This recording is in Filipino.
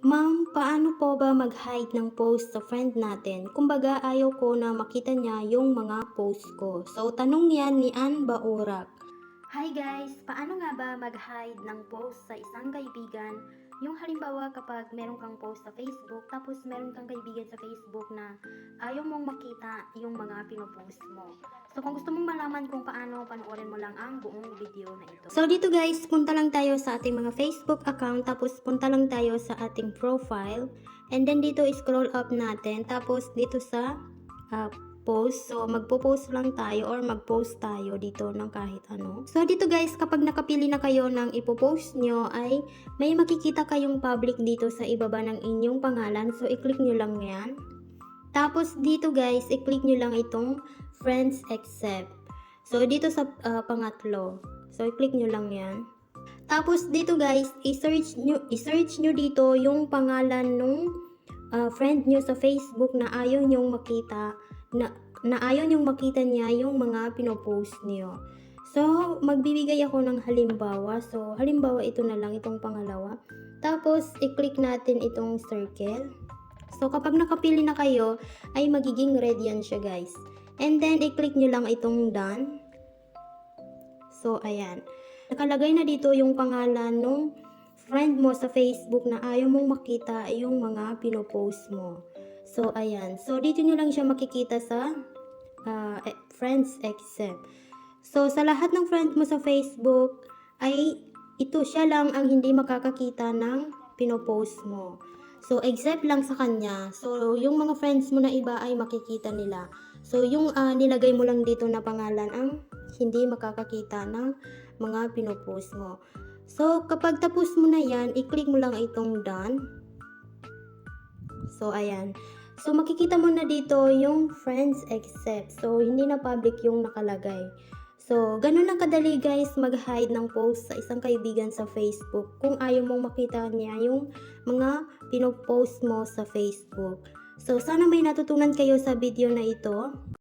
Ma'am, paano po ba mag-hide ng post sa friend natin? Kumbaga ayaw ko na makita niya yung mga post ko. So, tanong yan ni Ann Baurak. Hi guys! Paano nga ba mag-hide ng post sa isang kaibigan? Yung halimbawa kapag meron kang post sa Facebook, tapos meron kang kaibigan sa Facebook na ayaw mong makita yung mga pinopost mo. So kung gusto mong malaman kung paano, panoorin mo lang ang buong video na ito. So dito guys, punta lang tayo sa ating mga Facebook account, tapos punta lang tayo sa ating profile. And then dito scroll up natin, tapos dito sa post. So, magpo-post lang tayo or mag-post tayo dito ng kahit ano. So, dito guys, kapag nakapili na kayo ng ipo-post nyo, ay may makikita kayong public dito sa ibaba ng inyong pangalan. So, i-click nyo lang yan. Tapos, dito guys, i-click nyo lang itong Friends Accept. So, dito sa pangatlo. So, i-click nyo lang yan. Tapos, dito guys, i-search nyo dito yung pangalan nung friend nyo sa Facebook na ayaw nyong makita na ayaw nyong makita niya yung mga pinopost niyo. So, magbibigay ako ng halimbawa. So, halimbawa ito na lang, itong pangalawa. Tapos, i-click natin itong circle. So, kapag nakapili na kayo, ay magiging red yan siya guys. And then, i-click nyo lang itong done. So, ayan. Nakalagay na dito yung pangalan nung friend mo sa Facebook na ayaw mong makita yung mga pinopost mo. So, ayan. So, dito nyo lang siya makikita sa Friends Accept. So, sa lahat ng friend mo sa Facebook, ay ito siya lang ang hindi makakakita ng pinopost mo. So, accept lang sa kanya. So, yung mga friends mo na iba ay makikita nila. So, yung nilagay mo lang dito na pangalan ang hindi makakakita ng mga pinopost mo. So, kapag tapos mo na yan, i-click mo lang itong done. So, ayan. So, makikita mo na dito yung friends accept. So, hindi na public yung nakalagay. So, ganun lang kadali guys mag-hide ng post sa isang kaibigan sa Facebook kung ayaw mong makita niya yung mga pinopost mo sa Facebook. So, sana may natutunan kayo sa video na ito.